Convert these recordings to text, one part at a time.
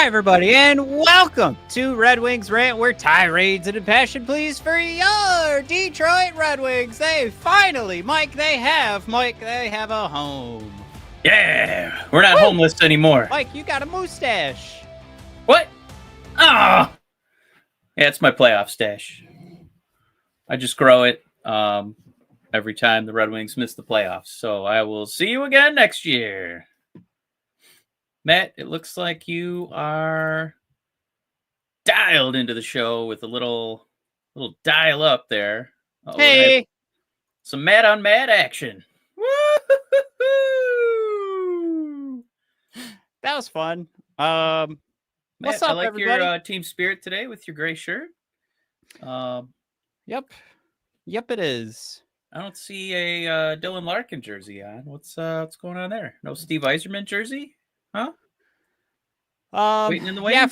Hi, everybody, and welcome to Red Wings Rant, where tirades and impassioned pleas for your Detroit Red Wings. They have a home. Yeah, we're not homeless anymore. Mike, you got a mustache. What? Ah, yeah, it's my playoff stash. I just grow it every time the Red Wings miss the playoffs. So I will see you again next year. Matt, it looks like you are dialed into the show with a little dial up there. Hey, some Matt on Matt action. Woo! that was fun. Matt, What's up, I like everybody? your team spirit today with your gray shirt. Yep, it is. I don't see a Dylan Larkin jersey on. What's going on there? No Steve Yzerman jersey, huh? Waiting in the wings? Yeah,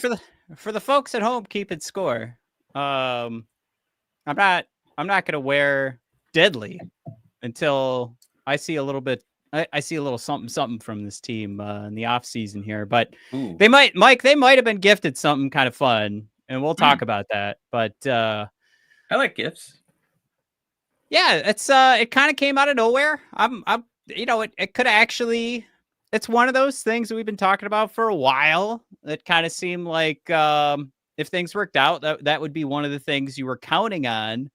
for the folks at home keeping score. I'm not gonna wear Deadly until I see a little bit. I see a little something from this team in the off season here, but Ooh. they might have been gifted something kind of fun, and we'll talk about that. But I like gifts. Yeah, it's it kind of came out of nowhere. It could actually. It's one of those things that we've been talking about for a while. It kind of seemed like if things worked out, that would be one of the things you were counting on.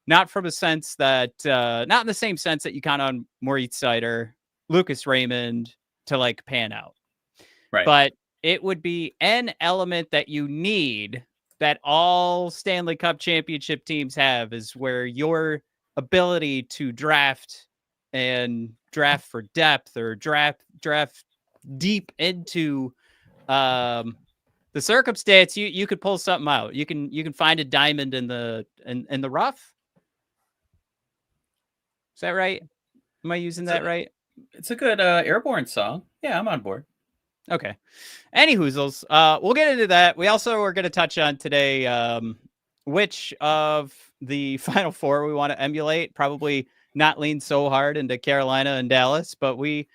Not from a sense that, not in the same sense that you count on Moritz Seider, Lucas Raymond to like pan out. Right. But it would be an element that you need that all Stanley Cup championship teams have, is where your ability to draft for depth, or draft deep into the circumstance, you could pull something out. You can find a diamond in the rough. Is that right? Am I using that right? It's a good Airborne song. Yeah, I'm on board. Okay. Any hoozles. We'll get into that. We also are going to touch on today which of the Final Four we want to emulate. Probably not lean so hard into Carolina and Dallas, but we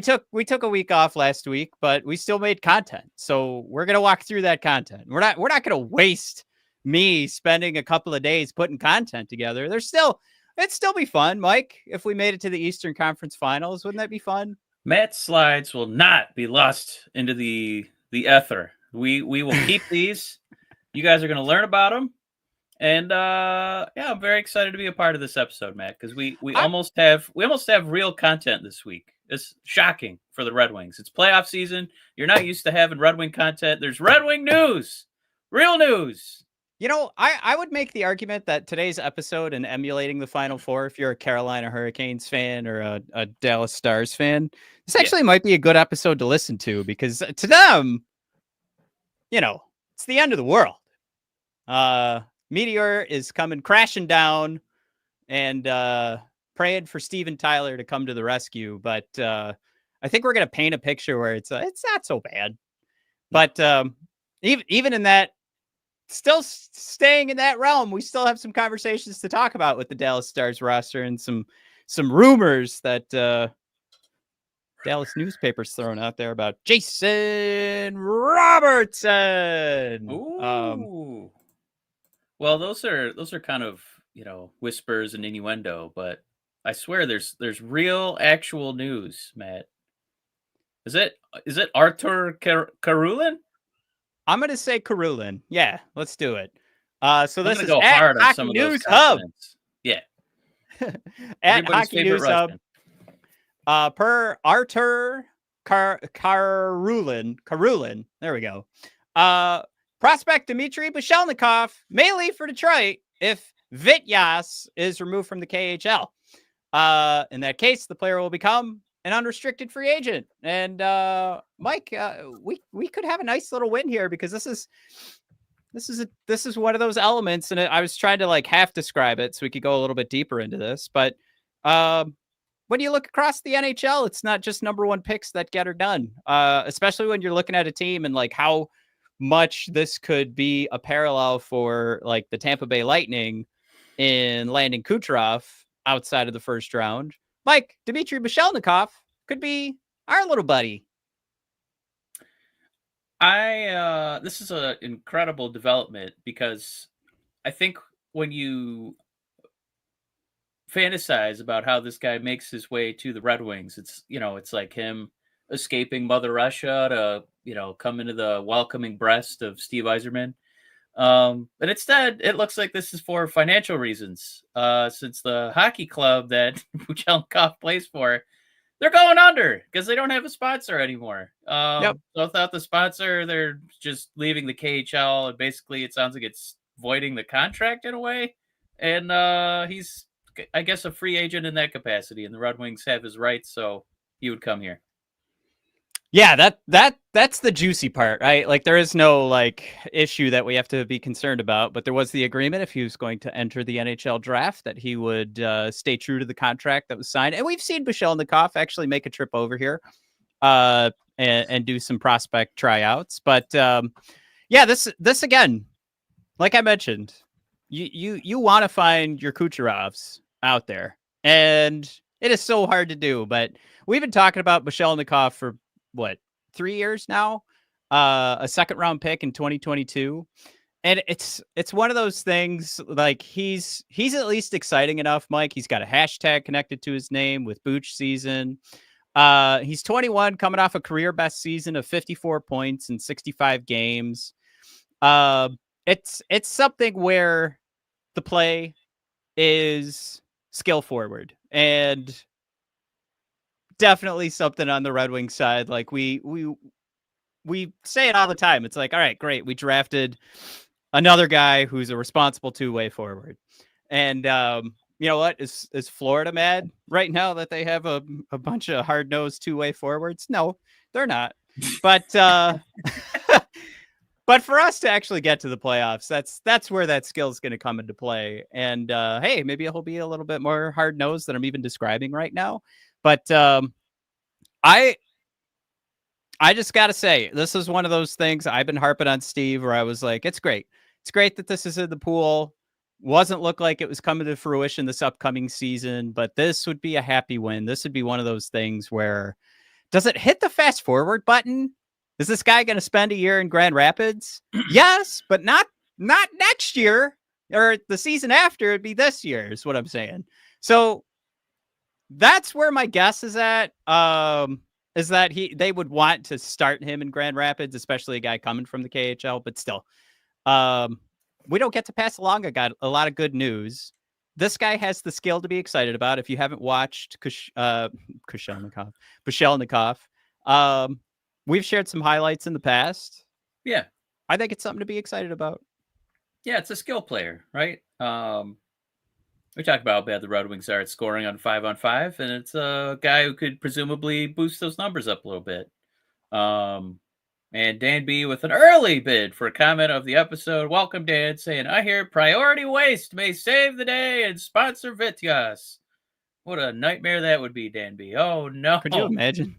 took a week off last week, but we still made content. So we're going to walk through that content. We're not going to waste me spending a couple of days putting content together. It'd still be fun, Mike, if we made it to the Eastern Conference Finals. Wouldn't that be fun? Matt's slides will not be lost into the ether. We will keep these. You guys are going to learn about them. And yeah, I'm very excited to be a part of this episode, Matt, because we almost have real content this week. It's shocking for the Red Wings. It's playoff season. You're not used to having Red Wing content. There's Red Wing news, real news. You know, I would make the argument that today's episode and emulating the Final Four, if you're a Carolina Hurricanes fan or a Dallas Stars fan, this actually might be a good episode to listen to, because to them, it's the end of the world. Meteor is coming crashing down, and praying for Steven Tyler to come to the rescue. But I think we're going to paint a picture where it's not so bad. But even in that, still staying in that realm, we still have some conversations to talk about with the Dallas Stars roster, and some rumors that Dallas newspapers throwing out there about Jason Robertson. Ooh. Well, those are kind of, whispers and innuendo, but I swear there's real actual news, Matt. Is it Artur Karulin? I'm going to say Karulin. Yeah, let's do it. So this is go at hard on Hockey some of News those Hub. Yeah. At Hockey News Hub. Per Artur Karulin. There we go. Prospect Dmitry Bushelnikov may leave for Detroit if Vityas is removed from the KHL. In that case, the player will become an unrestricted free agent. And Mike, we could have a nice little win here, because this is one of those elements, and I was trying to like half describe it so we could go a little bit deeper into this. But when you look across the NHL, it's not just number one picks that get her done. Especially when you're looking at a team and like how much this could be a parallel for like the Tampa Bay Lightning in landing Kucherov outside of the first round. Mike, Dmitry Bushelnikov could be our little buddy. This is an incredible development because I think when you fantasize about how this guy makes his way to the Red Wings, it's like him escaping Mother Russia to, come into the welcoming breast of Steve Yzerman. But instead, it looks like this is for financial reasons. Since the hockey club that Buchelnikov plays for, they're going under because they don't have a sponsor anymore. Yep. So without the sponsor, they're just leaving the KHL, and basically, it sounds like it's voiding the contract in a way. And he's, I guess, a free agent in that capacity, and the Red Wings have his rights, so he would come here. Yeah, that's the juicy part, right? Like there is no like issue that we have to be concerned about, but there was the agreement if he was going to enter the NHL draft that he would stay true to the contract that was signed. And we've seen Buchelnikov actually make a trip over here and do some prospect tryouts. But yeah, this again, like I mentioned, you want to find your Kucherovs out there, and it is so hard to do. But we've been talking about Buchelnikov for what 3 years now, a second round pick in 2022, and it's one of those things. Like he's at least exciting enough, Mike. He's got a hashtag connected to his name with Booch season. He's 21, coming off a career best season of 54 points in 65 games. It's something where the play is skill forward, and definitely something on the Red Wings side. Like we say it all the time. It's like, all right, great. We drafted another guy who's a responsible two-way forward. And you know what? Is Florida mad right now that they have a bunch of hard-nosed two-way forwards? No, they're not. But but for us to actually get to the playoffs, that's where that skill is going to come into play. And hey, maybe he'll be a little bit more hard-nosed than I'm even describing right now. But I just got to say, this is one of those things I've been harping on Steve where I was like, it's great. It's great that this is in the pool. Wasn't look like it was coming to fruition this upcoming season, but this would be a happy win. This would be one of those things where, does it hit the fast forward button? Is this guy going to spend a year in Grand Rapids? Yes, but not next year or the season after. It'd be this year is what I'm saying. So that's where my guess is at. Is that they would want to start him in Grand Rapids, especially a guy coming from the KHL, but still, we don't get to pass along a lot of good news. This guy has the skill to be excited about. If you haven't watched Buchelnikov, we've shared some highlights in the past. Yeah. I think it's something to be excited about. Yeah, it's a skill player, right? We talked about how bad the Red Wings are at scoring on 5-on-5, and it's a guy who could presumably boost those numbers up a little bit. And Dan B with an early bid for a comment of the episode. Welcome, Dan, saying, I hear priority waste may save the day and sponsor Vityas. What a nightmare that would be, Dan B. Oh, no. Could you imagine?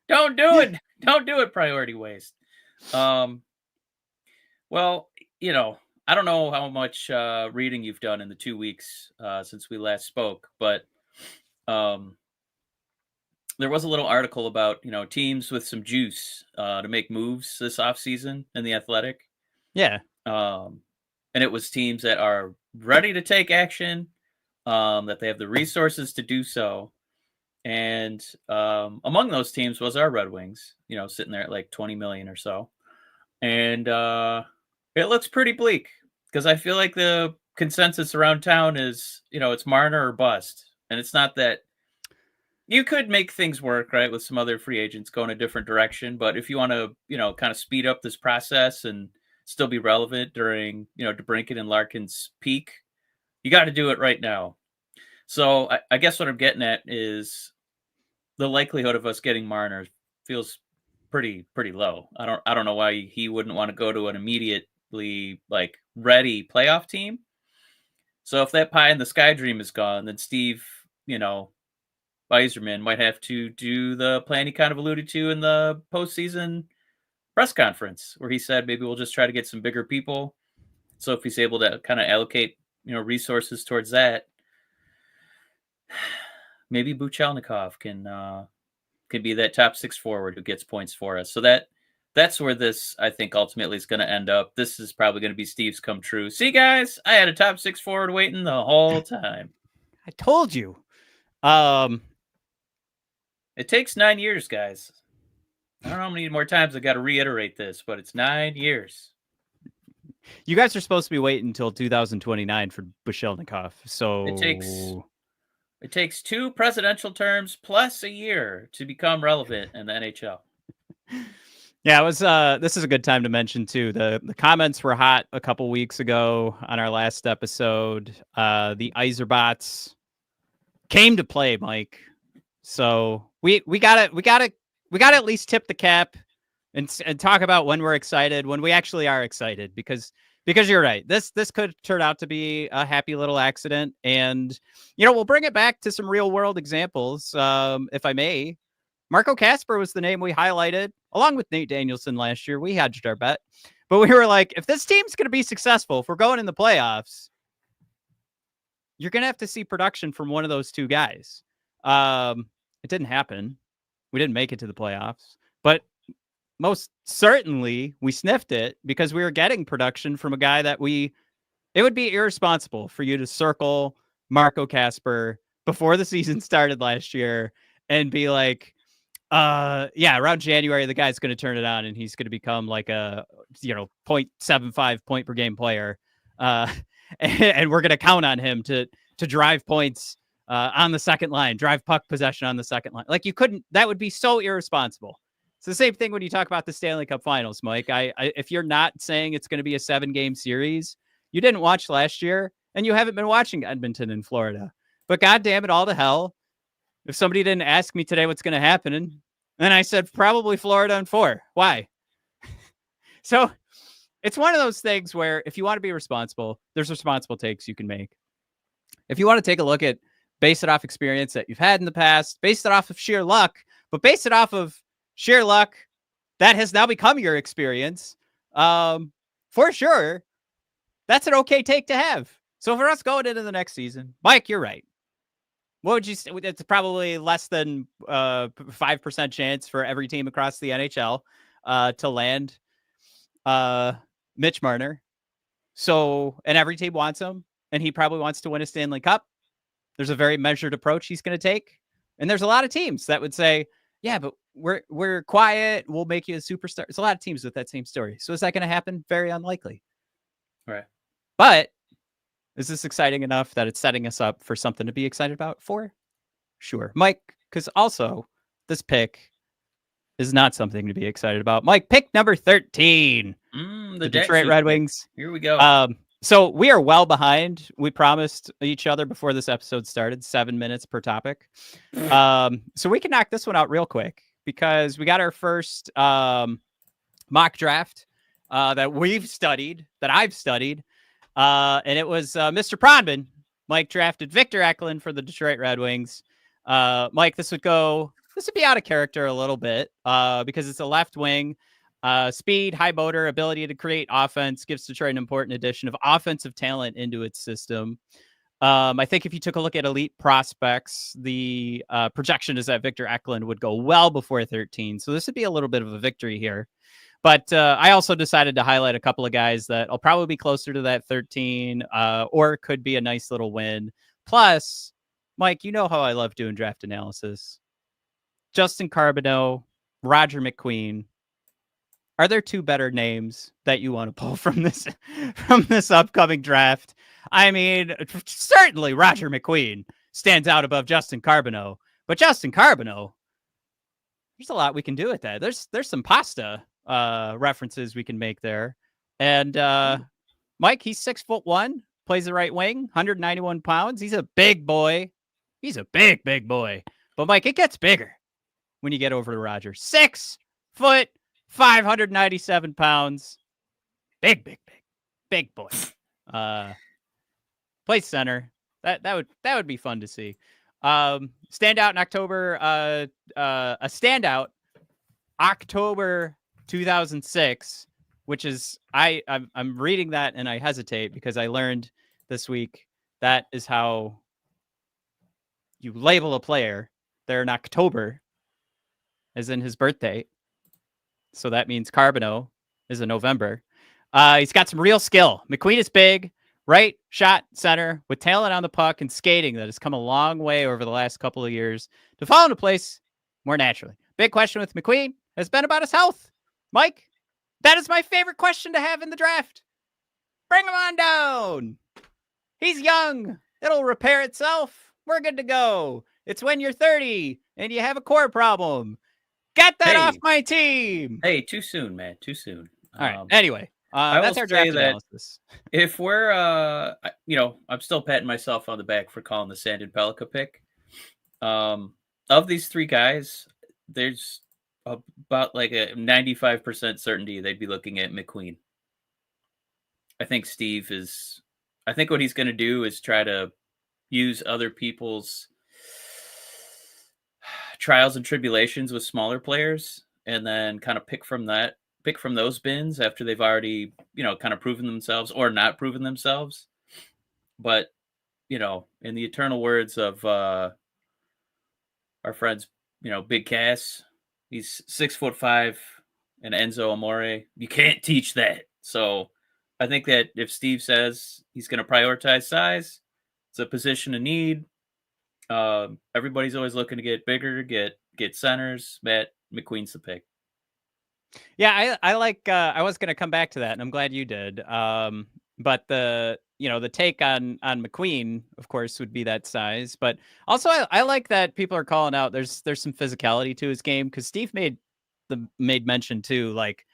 Don't do it. Don't do it, priority waste. Well, I don't know how much reading you've done in the 2 weeks since we last spoke, but there was a little article about, teams with some juice to make moves this offseason in the Athletic. Yeah. And it was teams that are ready to take action, that they have the resources to do so. And among those teams was our Red Wings, sitting there at like 20 million or so. And it looks pretty bleak because I feel like the consensus around town is, it's Marner or bust. And it's not that you could make things work, right, with some other free agents going a different direction. But if you want to, kind of speed up this process and still be relevant during, DeBrincat and Larkin's peak, you got to do it right now. So I guess what I'm getting at is the likelihood of us getting Marner feels pretty low. I don't know why he wouldn't want to go to an immediately like ready playoff team. So if that pie in the sky dream is gone, then Steve, Yzerman might have to do the plan he kind of alluded to in the postseason press conference, where he said maybe we'll just try to get some bigger people. So if he's able to kind of allocate, resources towards that, maybe Buchelnikov can be that top 6 forward who gets points for us. So that that's where this, I think, ultimately is going to end up. This is probably going to be Steve's come true. See, guys, I had a top 6 forward waiting the whole time. I told you. It takes 9 years, guys. I don't know how many more times I got to reiterate this, but it's 9 years. You guys are supposed to be waiting until 2029 for Bushelnikov. So it takes 2 presidential terms plus a year to become relevant in the NHL. Yeah, it was. This is a good time to mention too. The comments were hot a couple weeks ago on our last episode. The Iserbots came to play, Mike. So we gotta at least tip the cap and talk about when we're excited, when we actually are excited, because you're right. This could turn out to be a happy little accident, and we'll bring it back to some real world examples, if I may. Marco Kasper was the name we highlighted, along with Nate Danielson last year. We hedged our bet, but we were like, if this team's going to be successful, if we're going in the playoffs, you're going to have to see production from one of those two guys. It didn't happen. We didn't make it to the playoffs, but most certainly we sniffed it because we were getting production from a guy that it would be irresponsible for you to circle Marco Kasper before the season started last year and be like, around January, the guy's going to turn it on and he's going to become like a, 0.75 point per game player. And we're going to count on him to drive points on the second line, drive puck possession on the second line. Like that would be so irresponsible. It's the same thing when you talk about the Stanley Cup Finals, Mike. If you're not saying it's going to be a 7-game series, you didn't watch last year and you haven't been watching Edmonton and Florida. But God damn it all to hell. If somebody didn't ask me today what's going to happen, and I said probably Florida in 4. Why? So it's one of those things where if you want to be responsible, there's responsible takes you can make. If you want to take a look at, base it off experience that you've had in the past, base it off of sheer luck, but base it off of sheer luck that has now become your experience, for sure, that's an okay take to have. So for us going into the next season, Mike, you're right. What would you say? It's probably less than 5% chance for every team across the NHL to land Mitch Marner. So, and every team wants him, and he probably wants to win a Stanley Cup. There's a very measured approach he's going to take. And there's a lot of teams that would say, yeah, but we're quiet. We'll make you a superstar. There's a lot of teams with that same story. So is that going to happen? Very unlikely. Right. But is this exciting enough that it's setting us up for something to be excited about? For sure. Mike, because also this pick is not something to be excited about. Mike, pick number 13. The Detroit Red Wings. Here we go. So we are well behind. We promised each other before this episode started 7 minutes per topic. So we can knock this one out real quick because we got our first mock draft that I've studied. And it was Mr. Pronman. Mike drafted Victor Eklund for the Detroit Red Wings. Mike, this would be out of character a little bit because it's a left wing. Speed, high motor, ability to create offense, gives Detroit an important addition of offensive talent into its system. I think if you took a look at elite prospects, the projection is that Victor Eklund would go well before 13. So this would be a little bit of a victory here. But I also decided to highlight a couple of guys that will probably be closer to that 13 or could be a nice little win. Plus, Mike, you know how I love doing draft analysis. Justin Carbonneau, Roger McQueen. Are there two better names that you want to pull from this upcoming draft? I mean, certainly Roger McQueen stands out above Justin Carbonneau. But Justin Carbonneau, there's a lot we can do with that. There's some pasta references we can make there. And Mike, he's 6'1", plays the right wing, 191 pounds. He's a big boy. He's a big boy. But Mike, it gets bigger when you get over to Roger. 6 foot, 597 pounds. Big boy. Plays center. That would be fun to see. Standout in October. A standout October 2006, which is I'm reading that and I hesitate because I learned this week that is how you label a player. They're in October, as in his birthday. so that means Carbonneau is a November. He's got some real skill. McQueen is big, right shot center with talent on the puck and skating that has come a long way over the last couple of years to fall into place more naturally. Big question with McQueen has been about his health. Mike, that is my favorite question to have in the draft. Bring him on down. He's young. It'll repair itself. We're good to go. It's when you're 30 and you have a core problem. Get that off my team. Hey, too soon, man. Too soon. All right. Anyway, that's our draft analysis. If we're, I'm still patting myself on the back for calling the Sandin Pellikka pick. Of these three guys, there's about like a 95% certainty they'd be looking at McQueen. I think I think what he's going to do is try to use other people's trials and tribulations with smaller players and then kind of pick from those bins after they've already, kind of proven themselves or not proven themselves. But, in the eternal words of our friends, Big Cass, he's 6'5" and Enzo Amore. You can't teach that. So I think that if Steve says he's going to prioritize size, it's a position of need. Everybody's always looking to get bigger, get centers. Matt McQueen's the pick. Yeah, I like. I was going to come back to that, and I'm glad you did. But the take on McQueen, of course, would be that size. But also, I like that people are calling out. There's some physicality to his game because Steve made mention too. Like,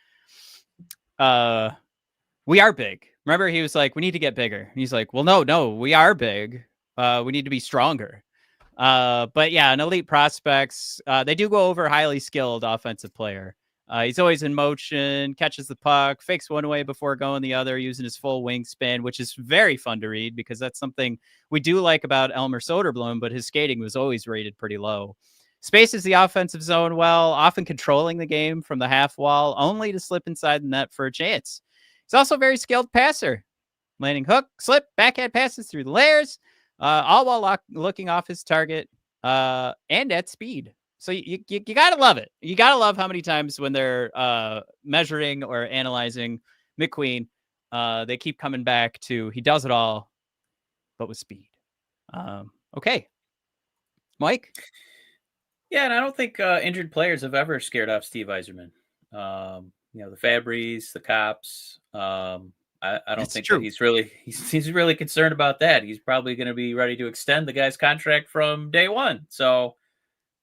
we are big. Remember, he was like, we need to get bigger. And he's like, well, no, we are big. We need to be stronger. But yeah, an elite prospects, they do go over highly skilled offensive player. He's always in motion, catches the puck, fakes one way before going the other, using his full wingspan, which is very fun to read because that's something we do like about Elmer Soderblom, but his skating was always rated pretty low. Spaces the offensive zone well, often controlling the game from the half wall, only to slip inside the net for a chance. He's also a very skilled passer, landing hook, slip, backhand passes through the layers, all while looking off his target and at speed. So you got to love it. You got to love how many times when they're measuring or analyzing McQueen, they keep coming back to he does it all, but with speed. Okay. Mike? Yeah, and I don't think injured players have ever scared off Steve Yzerman. The Fabries, the Cops. I don't think that he's really concerned about that. He's probably going to be ready to extend the guy's contract from day one. So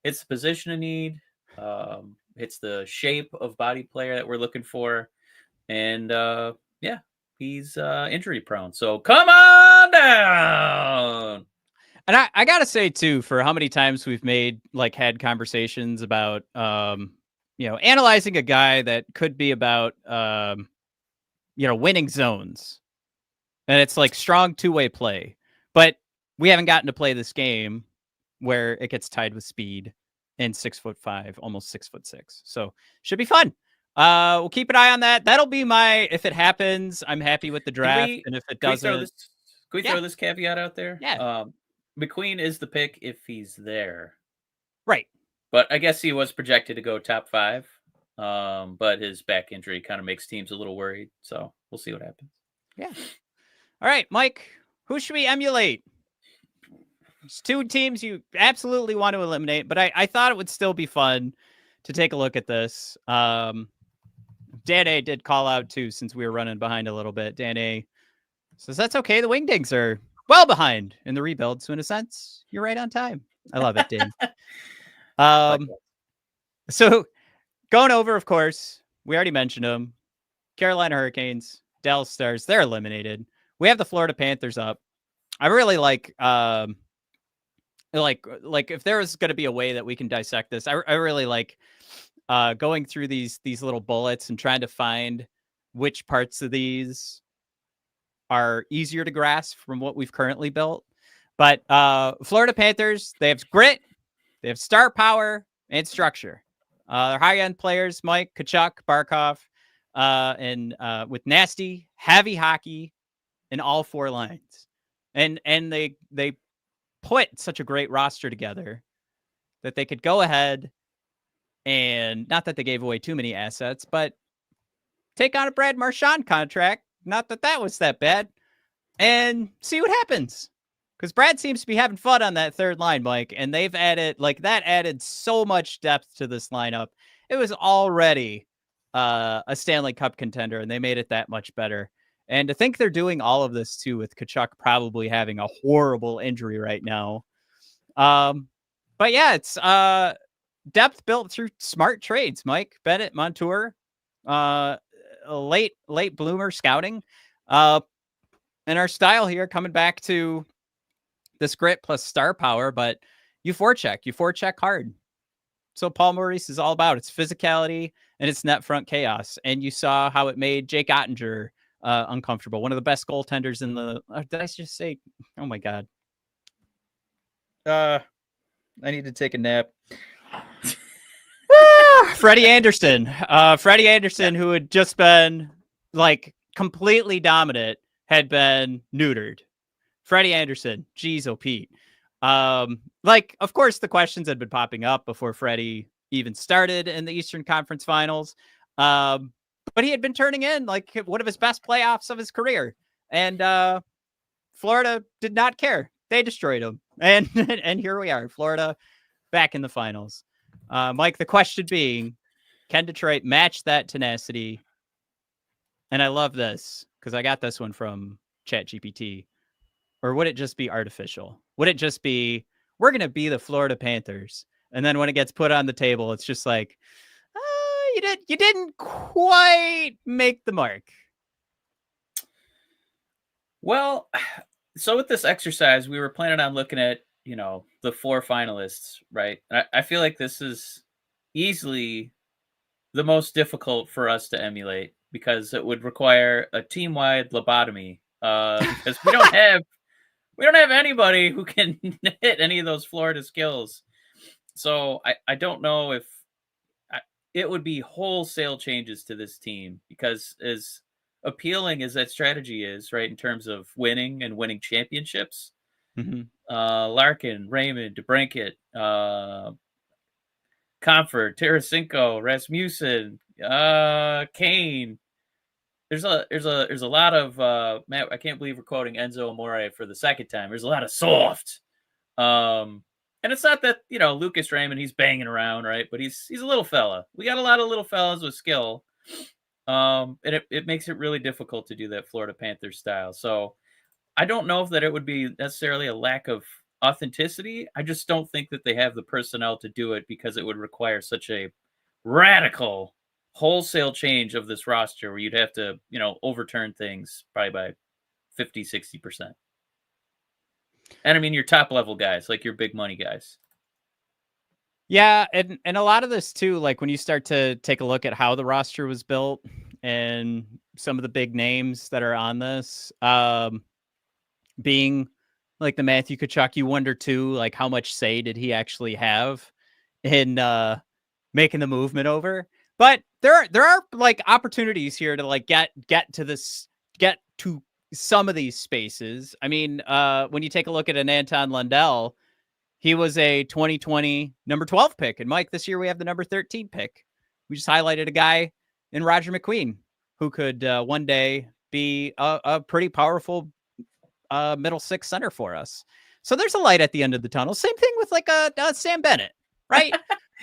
it's the position of need. It's the shape of body player that we're looking for. And he's injury prone. So come on down. And I got to say, too, for how many times we've had conversations about, analyzing a guy that could be about, winning zones. And it's like strong two-way play. But we haven't gotten to play this game where it gets tied with speed and 6'5", almost 6'6". So should be fun. We'll keep an eye on that. That'll be if it happens, I'm happy with the draft. And if it doesn't, can we throw this caveat out there? Yeah. McQueen is the pick if he's there. Right. But I guess he was projected to go top 5. But his back injury kind of makes teams a little worried. So we'll see what happens. Yeah. All right, Mike, who should we emulate? There's 2 teams you absolutely want to eliminate, but I thought it would still be fun to take a look at this. Dan A did call out too, since we were running behind a little bit. Dan A says that's okay. The Wingdings are well behind in the rebuild. So in a sense, you're right on time. I love it, Dan. So going over, of course, we already mentioned them. Carolina Hurricanes, Dallas Stars, they're eliminated. We have the Florida Panthers up. I really like if there was going to be a way that we can dissect this, I really like going through these little bullets and trying to find which parts of these are easier to grasp from what we've currently built. But Florida Panthers, they have grit, they have star power and structure. They're high-end players, Mike, Kachuk, Barkov, and with nasty, heavy hockey in all 4 lines. And they put such a great roster together that they could go ahead And not that they gave away too many assets, but take on a Brad Marchand contract. Not that that was that bad. And see what happens. Because Brad seems to be having fun on that third line, Mike. And they've added, like, that added so much depth to this lineup. It was already a Stanley Cup contender, and they made it that much better. And to think they're doing all of this, too, with Tkachuk probably having a horrible injury right now. But yeah, it's depth built through smart trades, Mike. Bennett, Montour, late bloomer scouting. And our style here coming back to this grit plus star power, but you forecheck hard. So Paul Maurice is all about. It's physicality and it's net front chaos. And you saw how it made Jake Ottinger uncomfortable. One of the best goaltenders in the. Did I just say? Oh my god. I need to take a nap. Freddie Anderson. Freddie Anderson, who had just been like completely dominant, had been neutered. Freddie Anderson, geez, oh Pete. Like, of course, the questions had been popping up before Freddie even started in the Eastern Conference Finals. But he had been turning in like one of his best playoffs of his career. And Florida did not care. They destroyed him. And here we are, Florida back in the finals. Mike, the question being, can Detroit match that tenacity? And I love this because I got this one from ChatGPT. Or would it just be artificial? Would it just be, we're going to be the Florida Panthers? And then when it gets put on the table, it's just like, you didn't quite make the mark. Well, so with this exercise, we were planning on looking at, the 4 finalists, right? I feel like this is easily the most difficult for us to emulate because it would require a team-wide lobotomy because we don't have anybody who can hit any of those Florida skills. So I don't know if it would be wholesale changes to this team because as appealing as that strategy is, right, in terms of winning and winning championships, Larkin, Raymond, DeBrincat, Comfort, Tarasenko, Rasmussen, Kane. There's a lot of Matt. I can't believe we're quoting Enzo Amore for the second time. There's a lot of soft, and it's not that Lucas Raymond, he's banging around, right? But he's a little fella. We got a lot of little fellas with skill, and it makes it really difficult to do that Florida Panthers style. So I don't know if that it would be necessarily a lack of authenticity. I just don't think that they have the personnel to do it because it would require such a radical wholesale change of this roster where you'd have to, overturn things probably by 50, 60%. And I mean, your top level guys, like your big money guys. Yeah. And a lot of this too, like when you start to take a look at how the roster was built and some of the big names that are on this, being like the Matthew Tkachuk, you wonder too, like how much say did he actually have in making the movement over? But there are like opportunities here to like get to some of these spaces. I mean, when you take a look at an Anton Lundell, he was a 2020 number 12 pick. And Mike, this year we have the number 13 pick. We just highlighted a guy in Roger McQueen who could one day be a pretty powerful middle six center for us. So there's a light at the end of the tunnel. Same thing with like a Sam Bennett, right?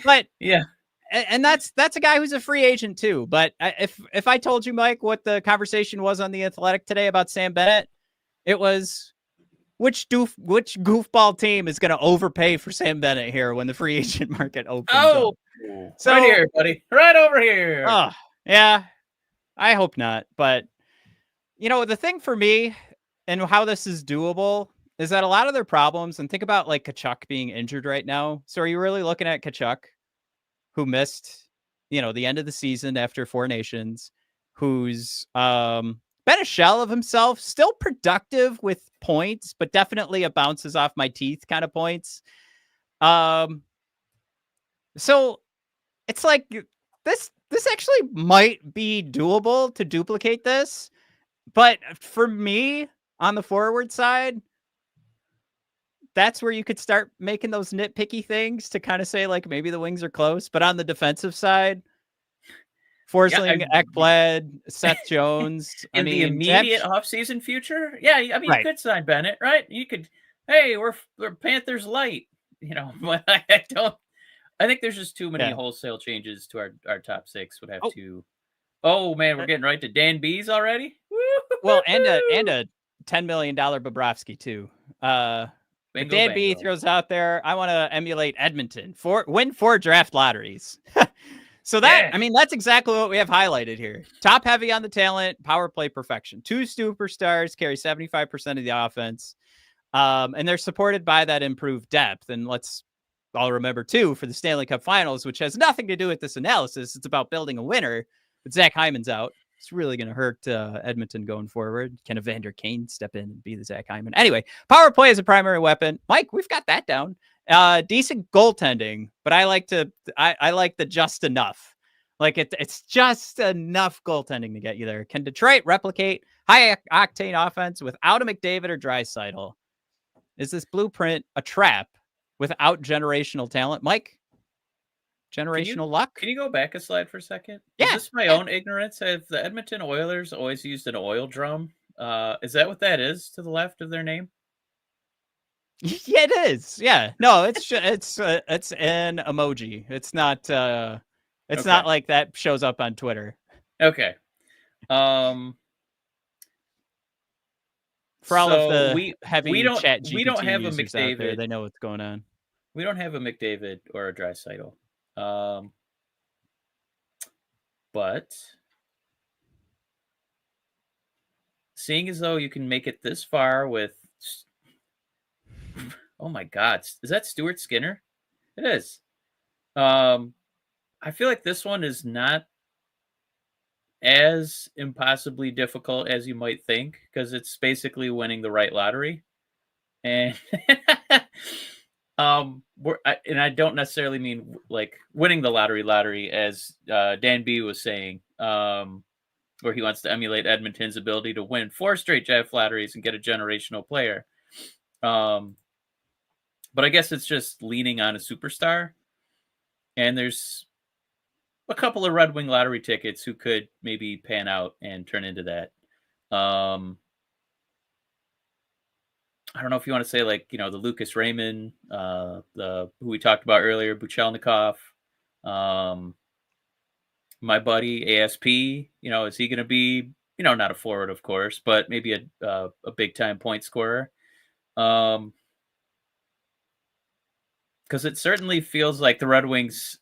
But yeah. And that's a guy who's a free agent too. But if I told you, Mike, what the conversation was on The Athletic today about Sam Bennett, it was which goofball team is going to overpay for Sam Bennett here when the free agent market opens up. So, right here, buddy. Right over here. Oh, yeah. I hope not. But, the thing for me and how this is doable is that a lot of their problems, and think about like Tkachuk being injured right now. So are you really looking at Tkachuk, who missed, the end of the season after 4 Nations, who's been a shell of himself, still productive with points, but definitely a bounces off my teeth kind of points. So it's like this actually might be doable to duplicate this. But for me, on the forward side, that's where you could start making those nitpicky things to kind of say like maybe the Wings are close. But on the defensive side, Forsling, Ekblad, Seth Jones. In the immediate offseason future, yeah. I mean, Right. you could sign Bennett, right? You could. Hey, we're Panthers light. You know, I don't. I think there's just too many wholesale changes to our top six. Would have to. Oh man, we're getting right to Dan B's already. Well, and a $10 million Bobrovsky too. But Dan B throws out there, I want to emulate Edmonton win 4 draft lotteries. So that, I mean, that's exactly what we have highlighted here. Top heavy on the talent, power play perfection. 2 superstars carry 75% of the offense. And they're supported by that improved depth. And let's all remember too, for the Stanley Cup Finals, which has nothing to do with this analysis. It's about building a winner. But Zach Hyman's out. It's really going to hurt Edmonton going forward. Can Evander Kane step in and be the Zach Hyman? Anyway, power play is a primary weapon. Mike, we've got that down. Decent goaltending, but I like the just enough. Like it's just enough goaltending to get you there. Can Detroit replicate high octane offense without a McDavid or Draisaitl? Is this blueprint a trap without generational talent? Mike? Generational luck? Can you go back a slide for a second? Yeah. Is this my own ignorance? Have the Edmonton Oilers always used an oil drum? Is that what that is to the left of their name? Yeah, it is. Yeah. No, it's an emoji. It's not not like that shows up on Twitter. Okay. For all of the heavy chat GPT we don't have a users McDavid. Out there, they know what's going on. We don't have a McDavid or a Draisaitl. But seeing as though you can make it this far with, oh my God, is that Stuart Skinner? It is. I feel like this one is not as impossibly difficult as you might think, because it's basically winning the right lottery. And and I don't necessarily mean like winning the lottery as Dan B was saying, where he wants to emulate Edmonton's ability to win 4 straight draft lotteries and get a generational player. But I guess it's just leaning on a superstar. And there's a couple of Red Wing lottery tickets who could maybe pan out and turn into that. I don't know if you want to say like, you know, the Lucas Raymond, who we talked about earlier, Buchelnikov, my buddy ASP, you know, is he going to be, you know, not a forward, of course, but maybe a big time point scorer? Because it certainly feels like the Red Wings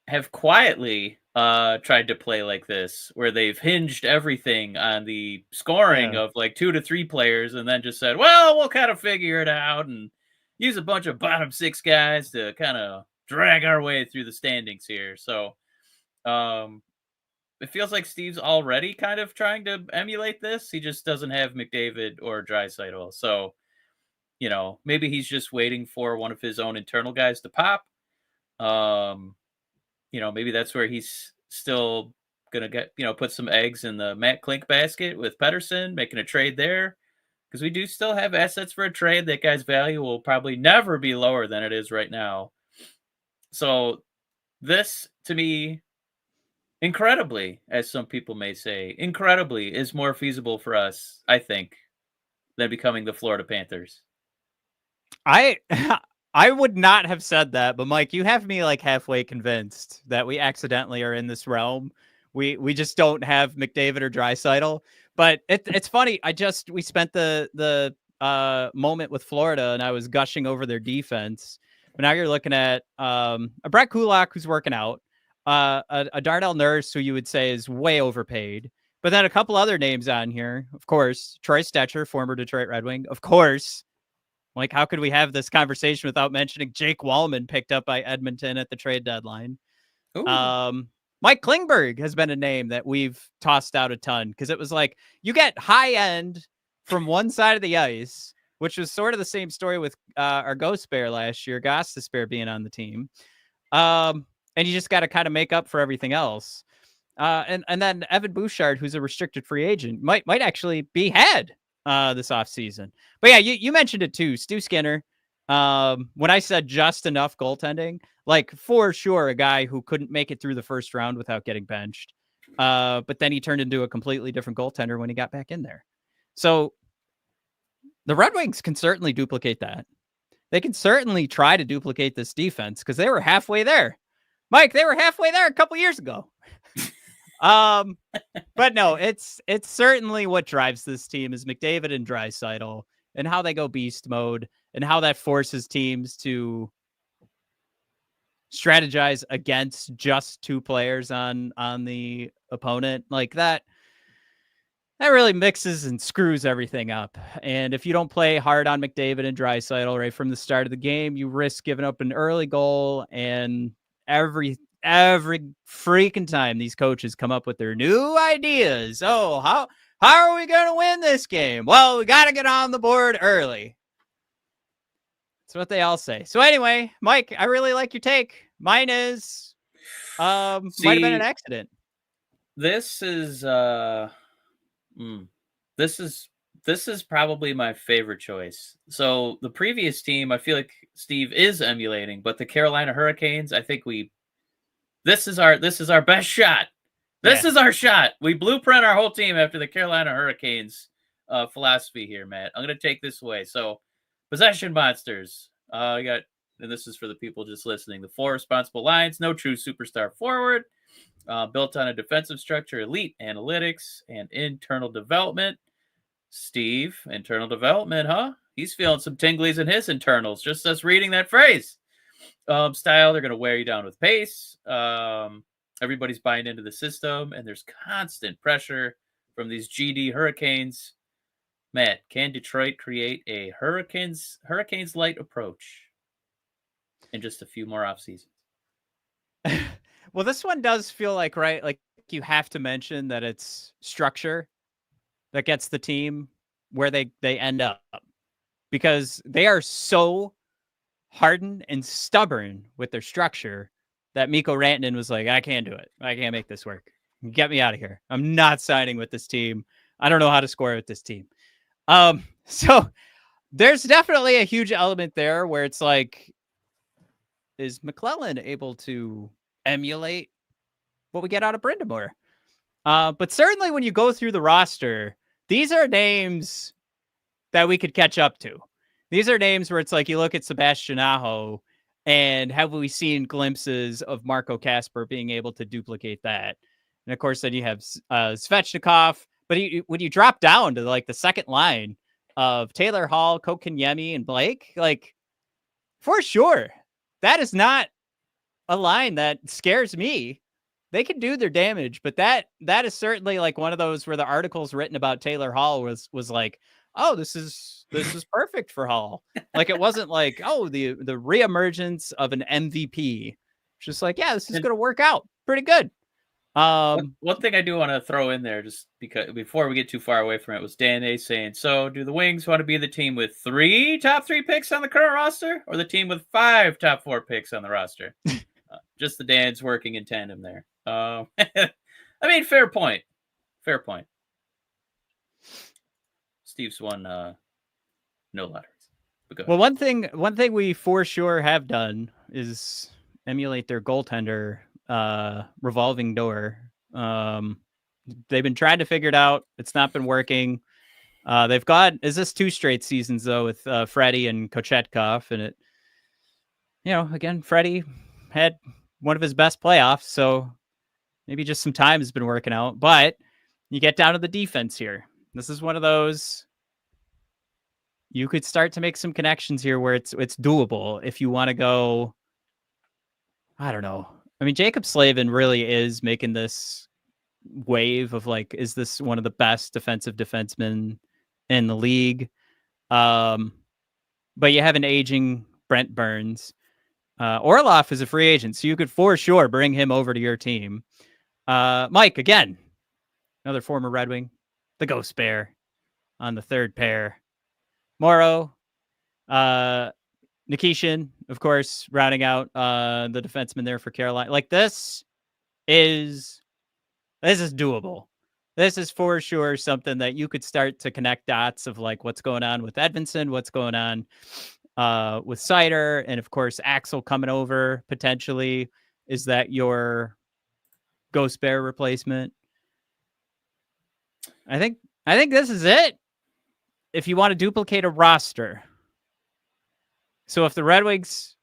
have quietly tried to play like this, where they've hinged everything on the scoring of like 2 to 3 players, and then just said, well, we'll kind of figure it out and use a bunch of bottom 6 guys to kind of drag our way through the standings here. So it feels like Steve's already kind of trying to emulate this. He just doesn't have McDavid or Draisaitl. So, you know, maybe he's just waiting for one of his own internal guys to pop. You know, maybe that's where he's still going to get, you know, put some eggs in the Matt Klink basket with Pettersson, making a trade there. Because we do still have assets for a trade. That guy's value will probably never be lower than it is right now. So this, to me, incredibly, as some people may say, incredibly is more feasible for us, I think, than becoming the Florida Panthers. I would not have said that, but Mike, you have me like halfway convinced that we accidentally are in this realm. We just don't have McDavid or Draisaitl. But it's funny. We spent the moment with Florida, and I was gushing over their defense. But now you're looking at a Brett Kulak who's working out, a Darnell Nurse who you would say is way overpaid. But then a couple other names on here, of course, Troy Stetcher, former Detroit Red Wing, of course. Like, how could we have this conversation without mentioning Jake Wallman picked up by Edmonton at the trade deadline? Mike Klingberg has been a name that we've tossed out a ton because it was like you get high end from one side of the ice, which was sort of the same story with our Ghost Bear last year, Gostisbehere being on the team. And you just got to kind of make up for everything else. And then Evan Bouchard, who's a restricted free agent, might actually be had this offseason. But yeah, you mentioned it too, Stu Skinner. When I said just enough goaltending, like for sure a guy who couldn't make it through the first round without getting benched. But then he turned into a completely different goaltender when he got back in there. So the Red Wings can certainly duplicate that. They can certainly try to duplicate this defense because they were halfway there. Mike, they were halfway there a couple years ago. But no, it's certainly what drives this team is McDavid and Draisaitl and how they go beast mode and how that forces teams to strategize against just two players on the opponent. Like that really mixes and screws everything up. And if you don't play hard on McDavid and Draisaitl right from the start of the game, you risk giving up an early goal. And every freaking time these coaches come up with their new ideas. Oh, how are we going to win this game? Well, we got to get on the board early. That's what they all say. So anyway, Mike, I really like your take. Mine is might have been an accident. This is this is probably my favorite choice. So the previous team, I feel like Steve is emulating, but the Carolina Hurricanes, I think this is our best shot. This is our shot. We blueprint our whole team after the Carolina Hurricanes philosophy here, Matt. I'm going to take this away. So possession monsters. And this is for the people just listening. The 4 responsible lines, no true superstar forward. Built on a defensive structure, elite analytics, and internal development. Steve, internal development, huh? He's feeling some tinglies in his internals, just us reading that phrase. Style, they're going to wear you down with pace. Everybody's buying into the system, and there's constant pressure from these GD Hurricanes. Matt, can Detroit create a Hurricanes-light approach in just a few more off seasons? Well, this one does feel like, right, like you have to mention that it's structure that gets the team where they end up, because they are so hardened and stubborn with their structure that Mikko Rantanen was like, I can't do it. I can't make this work. Get me out of here. I'm not signing with this team. I don't know how to score with this team. So there's definitely a huge element there where it's like, is McClellan able to emulate what we get out of Brind'Amour? But certainly when you go through the roster, these are names that we could catch up to. These are names where it's like you look at Sebastian Aho, and have we seen glimpses of Marco Kasper being able to duplicate that? And of course, then you have Svechnikov. But when you drop down to like the second line of Taylor Hall, Kotkaniemi, and Blake, like for sure, that is not a line that scares me. They can do their damage, but that is certainly like one of those where the articles written about Taylor Hall was like, oh, this is perfect for Hall. Like it wasn't like, oh, the reemergence of an MVP. Just like, yeah, this is going to work out pretty good. One thing I do want to throw in there, just because before we get too far away from it, was Dan A saying, so do the Wings want to be the team with 3 top 3 picks on the current roster, or the team with 5 top 4 picks on the roster? Just the Dan's working in tandem there. I mean, fair point. Fair point. Steve's won no lotteries. Well, one thing we for sure have done is emulate their goaltender revolving door. They've been trying to figure it out. It's not been working. They've got, is this 2 straight seasons though with Freddie and Kochetkov, and it, again, Freddie had one of his best playoffs, so maybe just some time has been working out. But you get down to the defense here. This is one of those, you could start to make some connections here where it's doable if you want to go, I don't know. I mean, Jacob Slavin really is making this wave of like, is this one of the best defensive defensemen in the league? But you have an aging Brent Burns. Orlov is a free agent, so you could for sure bring him over to your team. Mike, again, another former Red Wing, the Ghost Bear on the third pair. Morrow, Nikishin, of course, rounding out the defenseman there for Carolina. Like this is doable. this is for sure something that you could start to connect dots of like what's going on with Edvinsson, what's going on with Cider, and of course Axel coming over potentially. Is that your Ghost Bear replacement? I think this is it. If you want to duplicate a roster. So if the Red Wings,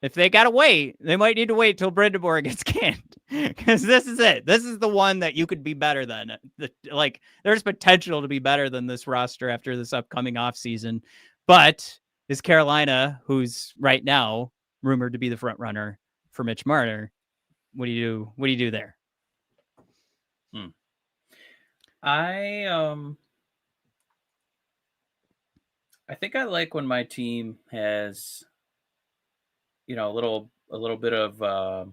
if they got to wait, they might need to wait till Brind'Amour gets canned. Because this is it. This is the one that you could be better than. Like, there's potential to be better than this roster after this upcoming offseason. But is Carolina, who's right now rumored to be the front runner for Mitch Marner, what do you do? What do you do there? I think I like when my team has, you know, a little bit of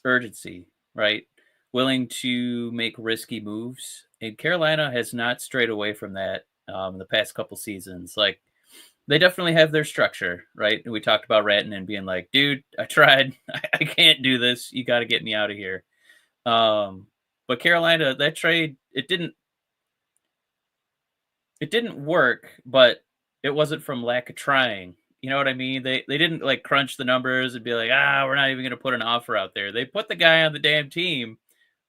urgency, right? Willing to make risky moves, and Carolina has not strayed away from that the past couple seasons. Like, they definitely have their structure, right? And we talked about Rantanen being like, "Dude, I tried, I can't do this. You got to get me out of here." But Carolina, that trade, it didn't work, but it wasn't from lack of trying. You know what I mean? They didn't like crunch the numbers and be like, we're not even going to put an offer out there. They put the guy on the damn team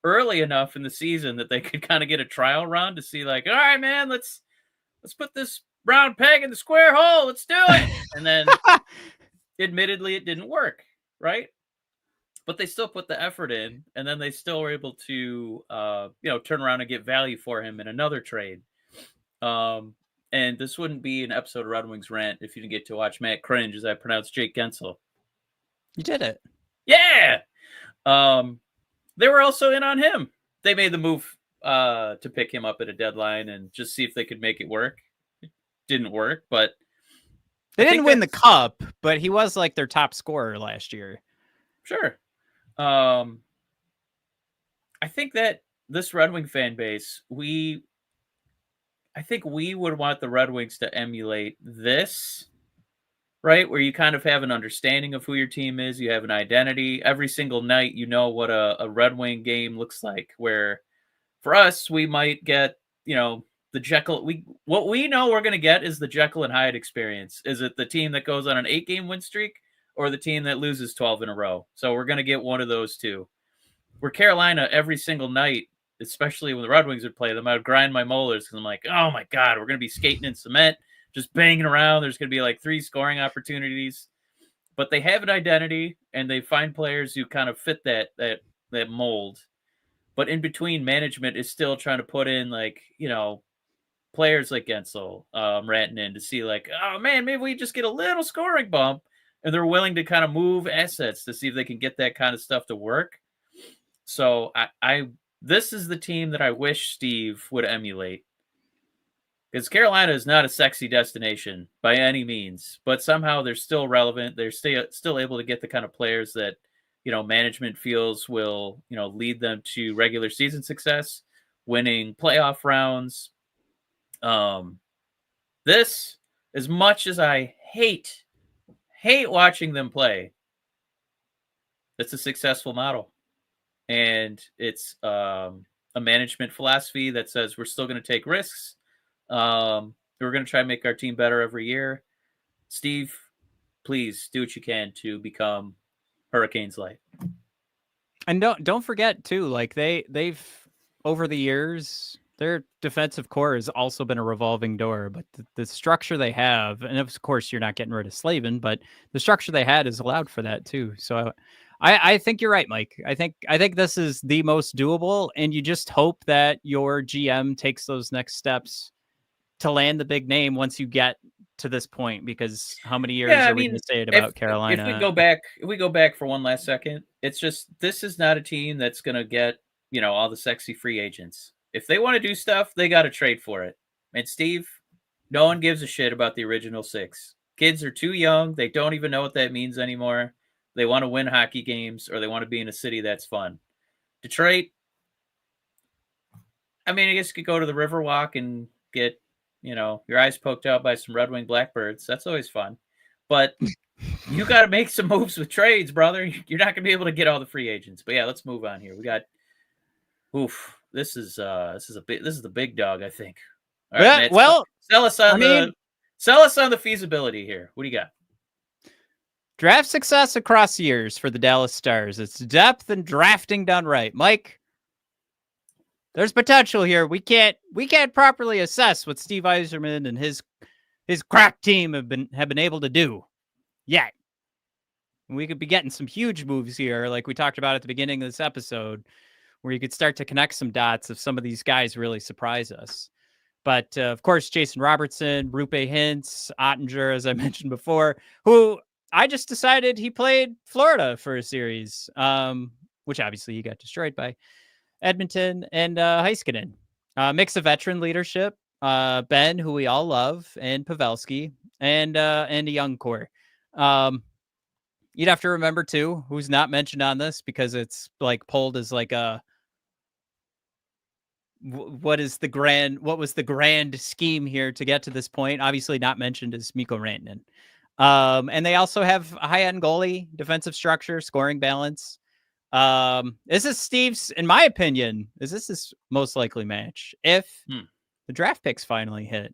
early enough in the season that they could kind of get a trial run to see like, all right, man, let's put this round peg in the square hole. Let's do it. And then admittedly it didn't work, right? But they still put the effort in, and then they still were able to turn around and get value for him in another trade. And this wouldn't be an episode of Red Wings Rant if you didn't get to watch Matt cringe as I pronounced Jake Gensel. You did it. Yeah. They were also in on him. They made the move to pick him up at a deadline and just see if they could make it work. It didn't work, but they didn't win the cup, but he was like their top scorer last year. Sure. I think that this Red Wing fan base, I think we would want the Red Wings to emulate this, right? Where you kind of have an understanding of who your team is. You have an identity. Every single night, you know what a Red Wing game looks like. Where for us, we might get, the Jekyll. What we know we're going to get is the Jekyll and Hyde experience. Is it the team that goes on an 8-game win streak or the team that loses 12 in a row? So we're going to get one of those two. Where Carolina, every single night, especially when the Red Wings would play them, I would grind my molars because I'm like, oh my God, we're going to be skating in cement, just banging around. There's going to be like 3 scoring opportunities. But they have an identity, and they find players who kind of fit that mold. But in between, management is still trying to put in players like Gensel, Rantanen, to see like, oh man, maybe we just get a little scoring bump, and they're willing to kind of move assets to see if they can get that kind of stuff to work. So this is the team that I wish Steve would emulate. Because Carolina is not a sexy destination by any means, but somehow they're still relevant. They're still able to get the kind of players that, management feels will, lead them to regular season success, winning playoff rounds. This, as much as I hate watching them play, it's a successful model. And it's a management philosophy that says we're still going to take risks. We're going to try and make our team better every year. Steve, please do what you can to become Hurricanes light. And don't forget too, like they've over the years, their defensive core has also been a revolving door. But the structure they have, and of course you're not getting rid of Slavin, but the structure they had has allowed for that too. So I think you're right, Mike. I think this is the most doable, and you just hope that your GM takes those next steps to land the big name once you get to this point. Because how many years are we going to say it about Carolina? If we go back for one last second, it's just this is not a team that's going to get all the sexy free agents. If they want to do stuff, they got to trade for it. And Steve, no one gives a shit about the original 6. Kids are too young; they don't even know what that means anymore. They want to win hockey games, or they want to be in a city that's fun. Detroit, I mean, I guess you could go to the Riverwalk and get, your eyes poked out by some Red Wing Blackbirds. That's always fun. But you got to make some moves with trades, brother. You're not going to be able to get all the free agents. But yeah, let's move on here. We got, this is the big dog, I think. All right, Matt. Well, Sell us on the feasibility here. What do you got? draft success across years for the Dallas Stars. It's depth and drafting done right. Mike, there's potential here. We can't properly assess what Steve Yzerman and his crack team have been able to do yet. We could be getting some huge moves here, like we talked about at the beginning of this episode, where you could start to connect some dots if some of these guys really surprise us. But of course, Jason Robertson, Rupe Hintz, Ottinger, as I mentioned before, who I just decided he played Florida for a series, which obviously he got destroyed by Edmonton, and Heiskanen. Mix of veteran leadership, Ben, who we all love, and Pavelski, and a young core. You'd have to remember too, who's not mentioned on this because it's like pulled as like a what was the grand scheme here to get to this point? Obviously not mentioned is Mikko Rantanen. And they also have a high-end goalie, defensive structure, scoring balance. This is Steve's, in my opinion, is this his most likely match if the draft picks finally hit.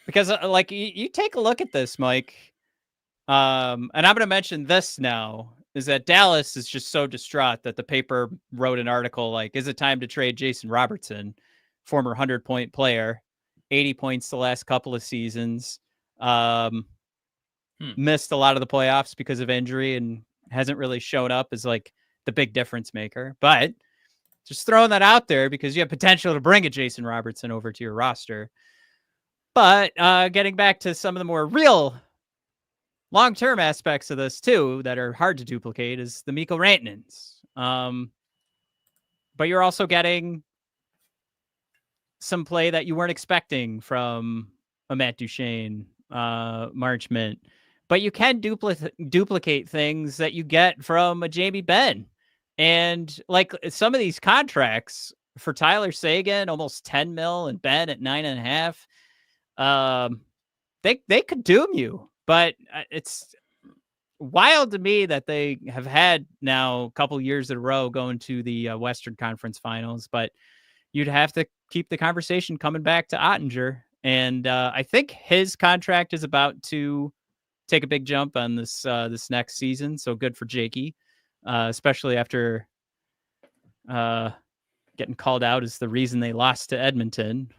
Because like you take a look at this, Mike. And I'm going to mention this now, is that Dallas is just so distraught that the paper wrote an article like, is it time to trade Jason Robertson, former 100-point player, 80 points the last couple of seasons, missed a lot of the playoffs because of injury and hasn't really shown up as like the big difference maker. But just throwing that out there because you have potential to bring a Jason Robertson over to your roster. But getting back to some of the more real long-term aspects of this too that are hard to duplicate is the Mikko Rantanens. But you're also getting some play that you weren't expecting from a Matt Duchene, Marchment. But you can duplicate things that you get from a Jamie Benn. And like some of these contracts for Tyler Seguin, almost 10 mil, and Ben at 9.5, they could doom you. But it's wild to me that they have had now a couple years in a row going to the Western Conference Finals. But you'd have to keep the conversation coming back to Ottinger. And I think his contract is about to take a big jump on this next season. So good for Jakey, especially after getting called out as the reason they lost to Edmonton.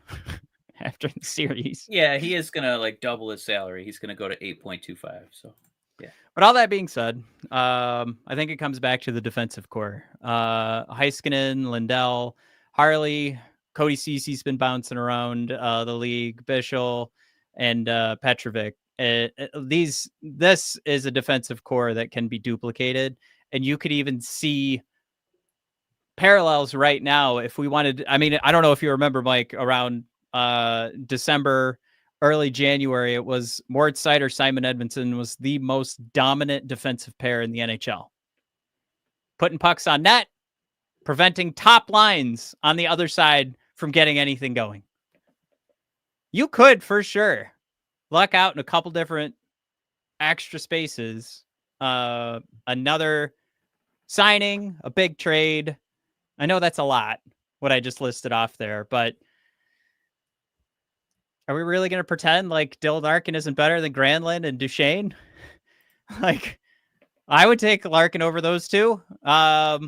After the series. Yeah, he is going to like double his salary. He's going to go to 8.25. So, yeah. But all that being said, I think it comes back to the defensive core. Heiskanen, Lindell, Harley, Cody Cece's been bouncing around the league, Bischel, and Petrovic. This is a defensive core that can be duplicated. And you could even see parallels right now if we wanted. I mean, I don't know if you remember, Mike, around December, early January, it was Moritz Seider, Simon Edmondson was the most dominant defensive pair in the NHL. Putting pucks on net, preventing top lines on the other side from getting anything going. You could, for sure, luck out in a couple different extra spaces. Another signing, a big trade. I know that's a lot, what I just listed off there, but are we really going to pretend like Dylan Larkin isn't better than Granlund and Duchene? Like, I would take Larkin over those two. I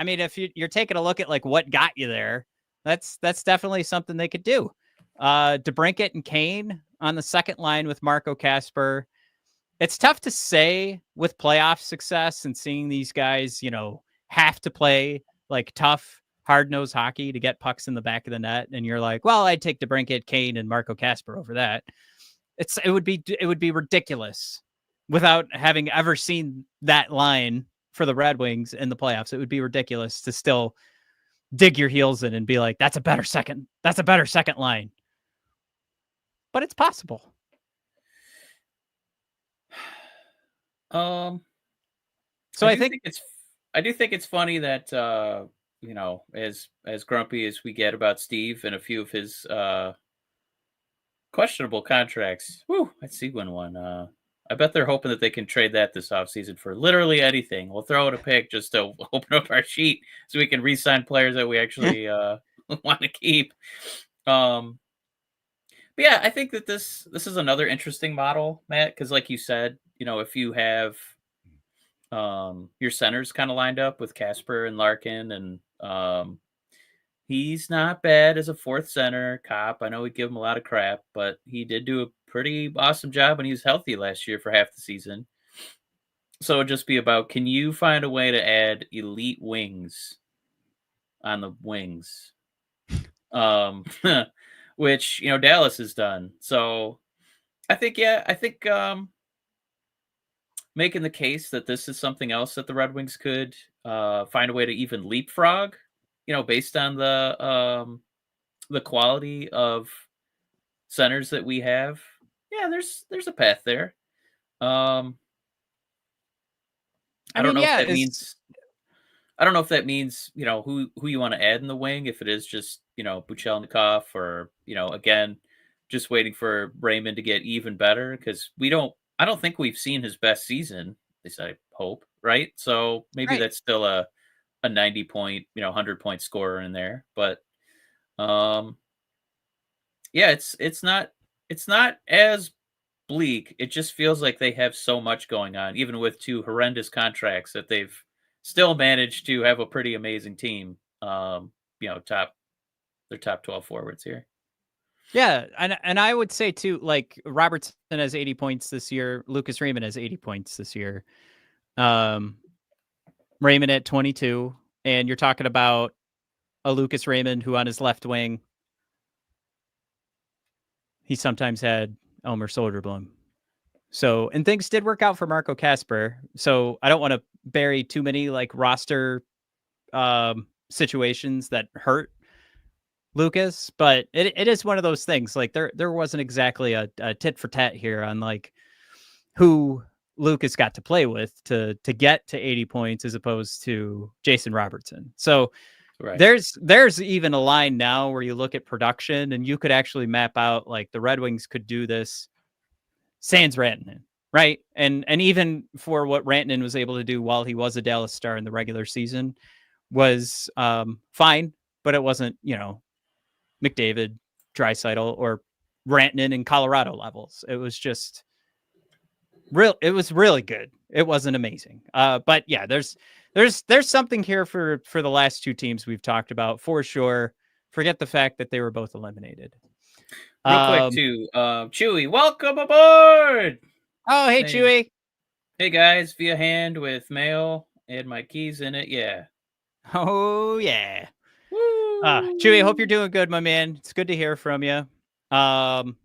mean, if you're taking a look at like what got you there, that's definitely something they could do. DeBrincat and Kane on the second line with Marco Kasper. It's tough to say with playoff success and seeing these guys, have to play like tough, hard-nosed hockey to get pucks in the back of the net, and you're like, well, I'd take DeBrincat, Kane, and Marco Kasper over that. It would be ridiculous without having ever seen that line for the Red Wings in the playoffs. It would be ridiculous to still dig your heels in and be like, that's a better second line. But it's possible. So I do think it's funny that as grumpy as we get about Steve and a few of his questionable contracts. Woo, I'd see one. I bet they're hoping that they can trade that this offseason for literally anything. We'll throw in a pick just to open up our sheet so we can re-sign players that we actually want to keep. But yeah, I think that this is another interesting model, Matt, because like you said, if you have your centers kind of lined up with Casper and Larkin, and he's not bad as a fourth center. Cop, I know we give him a lot of crap, but he did do a pretty awesome job when he was healthy last year for half the season. So it'd just be about, can you find a way to add elite wings on the wings? Which Dallas has done. So I think making the case that this is something else that the Red Wings could find a way to even leapfrog, based on the quality of centers that we have. Yeah, there's a path there. I don't mean, know if yeah, that means who you want to add in the wing, if it is just Buchelnikov, or again just waiting for Raymond to get even better, because I don't think we've seen his best season, at least I hope, right? So maybe right. that's still a 90 point 100 point scorer in there, but um yeah, it's not as bleak. It just feels like they have so much going on, even with two horrendous contracts, that they've still managed to have a pretty amazing team. Their top 12 forwards here. Yeah, and I would say too, like Robertson has 80 points this year. Lucas Raymond has 80 points this year. Raymond at 22, and you're talking about a Lucas Raymond who on his left wing, he sometimes had Elmer Soderblom. So, and things did work out for Marco Casper. So I don't want to bury too many like roster situations that hurt Lucas, but it is one of those things. Like there wasn't exactly a tit for tat here on like who Lucas got to play with to get to 80 points as opposed to Jason Robertson. So Right. there's even a line now where you look at production and you could actually map out like the Red Wings could do this sans Rantanen, right? And even for what Rantanen was able to do while he was a Dallas Star in the regular season was fine, but it wasn't, McDavid, Draisaitl, or Rantanen in Colorado levels. It was just it was really good. It wasn't amazing. But yeah, there's something here for the last two teams we've talked about for sure. Forget the fact that they were both eliminated. Real quick too, Chewy, welcome aboard. Oh, hey, Saying, Chewy. hey guys, via hand with mail and my keys in it. Yeah. Oh yeah. Woo! Chewy, I hope you're doing good, my man. It's good to hear from you. Mike,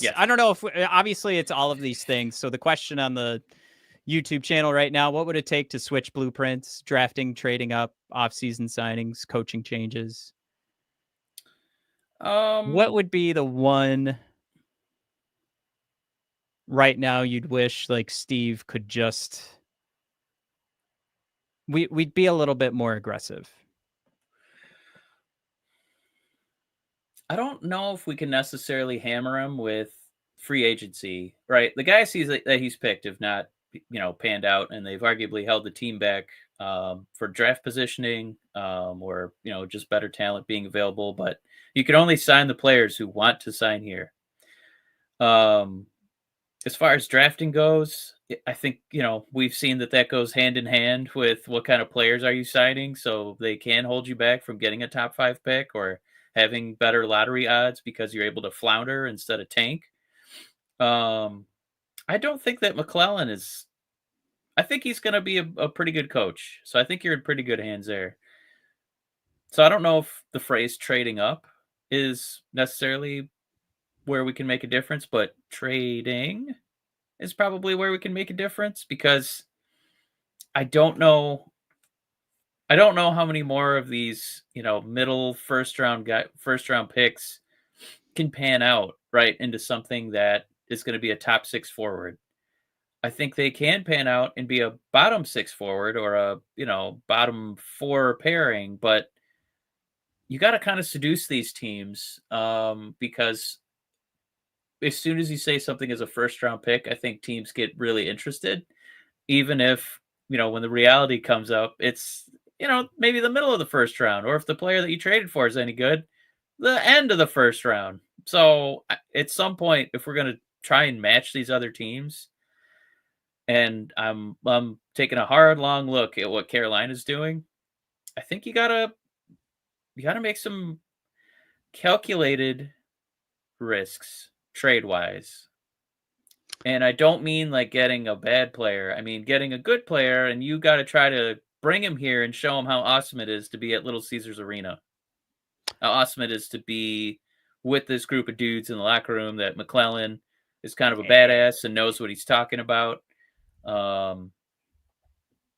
Yes. I don't know if obviously it's all of these things. So the question on the YouTube channel right now, what would it take to switch blueprints, drafting, trading up, off-season signings, coaching changes? What would be the one right now you'd wish like Steve could just we'd be a little bit more aggressive? I don't know if we can necessarily hammer him with free agency, right? The guys that he's picked have not, panned out, and they've arguably held the team back for draft positioning, or just better talent being available. But you can only sign the players who want to sign here. As far as drafting goes, I think we've seen that goes hand in hand with what kind of players are you signing, so they can hold you back from getting a top 5 pick or having better lottery odds because you're able to flounder instead of tank. I don't think that McClellan is. I think he's going to be a pretty good coach, so I think you're in pretty good hands there. So I don't know if the phrase trading up is necessarily where we can make a difference, but trading is probably where we can make a difference, because I don't know how many more of these, middle first round picks can pan out right into something that is going to be a top 6 forward. I think they can pan out and be a bottom 6 forward or a, bottom 4 pairing, but you got to kind of seduce these teams because as soon as you say something as a first round pick, I think teams get really interested, even if, when the reality comes up, it's, maybe the middle of the first round, or if the player that you traded for is any good, the end of the first round. So at some point, if we're going to try and match these other teams, and I'm taking a hard, long look at what Carolina's doing, I think you gotta make some calculated risks trade wise. And I don't mean like getting a bad player. I mean getting a good player, and you got to try to bring him here and show him how awesome it is to be at Little Caesars Arena. How awesome it is to be with this group of dudes in the locker room, that McClellan is kind of a badass and knows what he's talking about.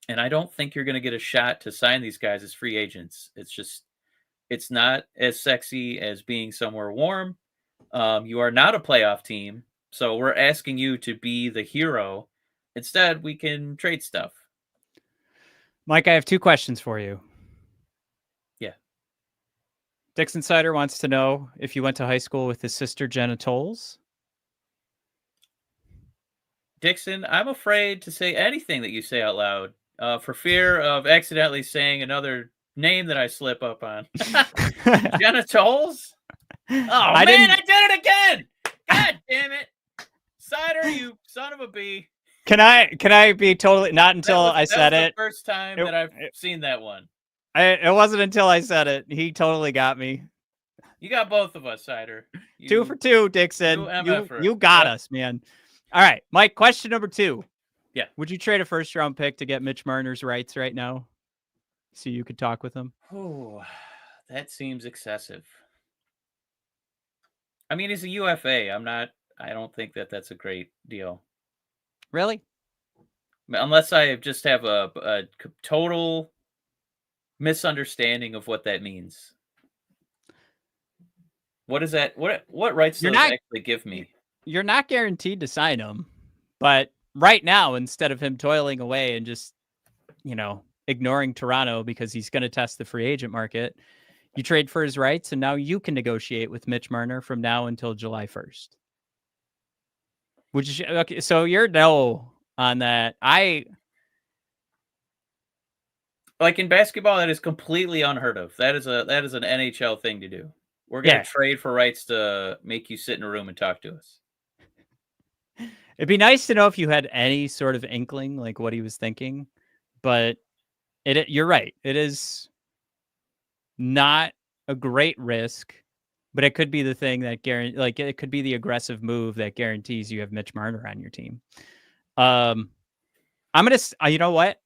And I don't think you're going to get a shot to sign these guys as free agents. It's not as sexy as being somewhere warm. You are not a playoff team, so we're asking you to be the hero. Instead, we can trade stuff. Mike, I have 2 questions for you. Yeah. Dixon Sider wants to know if you went to high school with his sister Jenna Tolles. Dixon, I'm afraid to say anything that you say out loud for fear of accidentally saying another name that I slip up on. Jenna Tolles? Oh, I did it again! God damn it! Cider, you son of a bee. Can I be totally not until I said it? The first time that I've seen that one. It wasn't until I said it. He totally got me. You got both of us, Cider. 2 for 2, Dixon. You got us, man. All right, Mike, question number 2. Yeah. Would you trade a first-round pick to get Mitch Marner's rights right now so you could talk with him? Oh, that seems excessive. I mean, he's a UFA. I don't think that that's a great deal. Really? Unless I just have a total misunderstanding of what that means. What is that? What rights does it actually give me? You're not guaranteed to sign him, but right now, instead of him toiling away and just, ignoring Toronto because he's going to test the free agent market, you trade for his rights, and now you can negotiate with Mitch Marner from now until July 1st. Okay, so you're no on that. Like in basketball, that is completely unheard of. That is an NHL thing to do. We're going to trade for rights to make you sit in a room and talk to us. It'd be nice to know if you had any sort of inkling, like what he was thinking, but you're right. It is not a great risk, but it could be the thing that it could be the aggressive move that guarantees you have Mitch Marner on your team. You know what?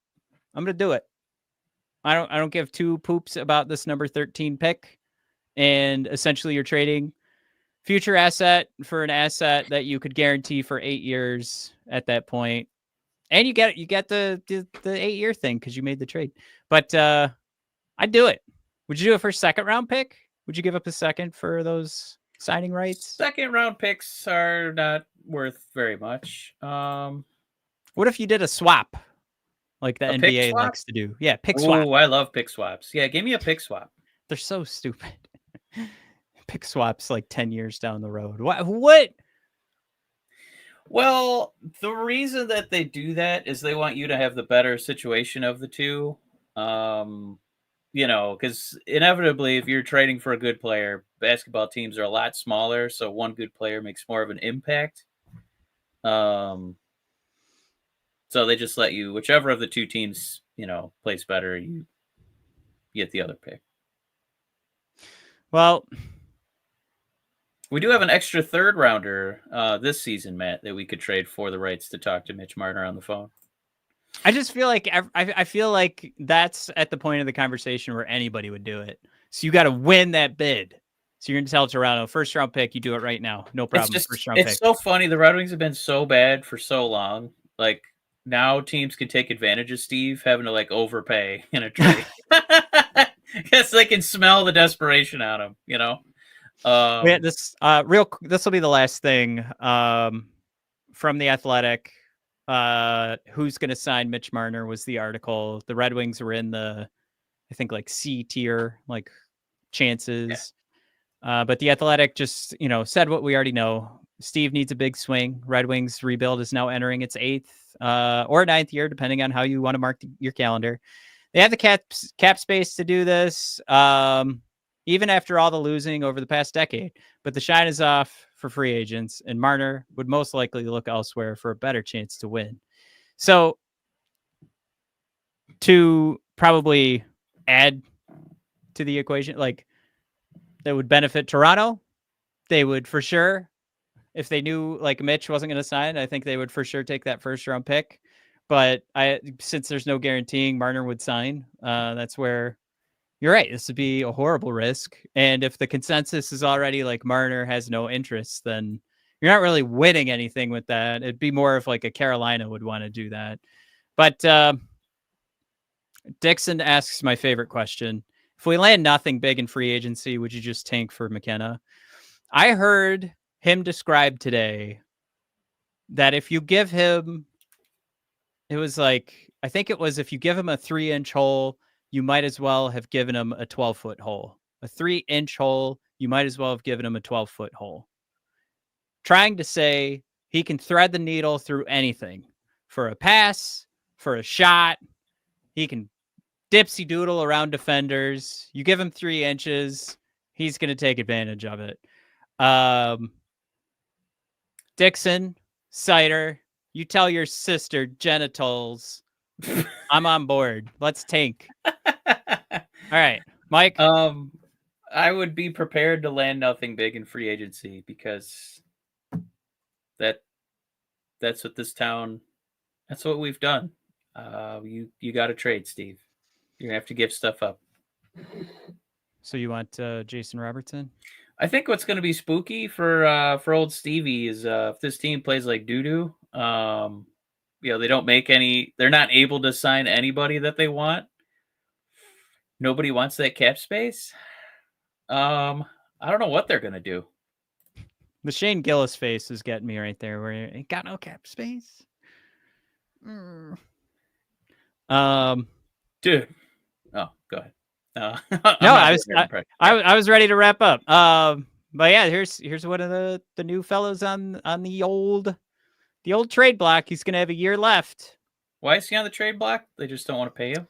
I'm going to do it. I don't give 2 poops about this number 13 pick, and essentially you're trading future asset for an asset that you could guarantee for 8 years at that point. And you get the 8-year thing because you made the trade. But I'd do it. Would you do it for a 2nd round pick? Would you give up a 2nd for those signing rights? 2nd round picks are not worth very much. What if you did a swap like the NBA likes to do? Yeah, pick swap. Oh, I love pick swaps. Yeah, give me a pick swap. They're so stupid. Pick swaps like 10 years down the road. What? Well, the reason that they do that is they want you to have the better situation of the two. Because inevitably, if you're trading for a good player, basketball teams are a lot smaller, so one good player makes more of an impact. So they just let you, whichever of the 2 teams, plays better, you get the other pick. Well, we do have an extra 3rd rounder this season, Matt, that we could trade for the rights to talk to Mitch Marner on the phone. I just feel like I feel like that's at the point of the conversation where anybody would do it. So you got to win that bid. So you're going to tell Toronto, 1st round pick, you do it right now. No problem. It's so funny. The Red Wings have been so bad for so long. Like, now teams can take advantage of Steve having to overpay in a trade. Because they can smell the desperation on him, this will be the last thing from The Athletic. Who's going to sign Mitch Marner was the article. The Red Wings were in the, I think, C tier, chances. Yeah. But The Athletic just, said what we already know. Steve needs a big swing. Red Wings rebuild is now entering its 8th or 9th year, depending on how you want to mark your calendar. They have the cap space to do this, even after all the losing over the past decade. But the shine is off for free agents, and Marner would most likely look elsewhere for a better chance to win. So to probably add to the equation, like that would benefit Toronto, they would for sure. If they knew like Mitch wasn't going to sign, I think they would for sure take that first round pick. But since there's no guaranteeing Marner would sign, that's where you're right. This would be a horrible risk. And if the consensus is already like Marner has no interest, then you're not really winning anything with that. It'd be more of like a Carolina would want to do that. But Dixon asks my favorite question. If we land nothing big in free agency, would you just tank for McKenna? I heard him describe today that if you give him, it was like, I think it was if you give him a 3-inch hole, you might as well have given him a 12-foot hole. A 3-inch hole, you might as well have given him a 12-foot hole. Trying to say he can thread the needle through anything. For a pass, for a shot, he can dipsy doodle around defenders. You give him 3 inches, he's going to take advantage of it. Dixon, Cider, you tell your sister genitals I'm on board. Let's tank. All right, Mike. I would be prepared to land nothing big in free agency because that's what this town, that's what we've done. You got to trade, Steve. You're gonna have to give stuff up. So you want Jason Robertson? I think what's going to be spooky for old Stevie is if this team plays like doo-doo, they don't make any, they're not able to sign anybody that they want. Nobody wants that cap space. I don't know what they're going to do. The Shane Gillis face is getting me right there where you ain't got no cap space. Dude. Oh, go ahead. No, I was ready to wrap up. But yeah, here's one of the new fellows on the old trade block. He's gonna have a year left. Why is he on the trade block? They just don't want to pay him.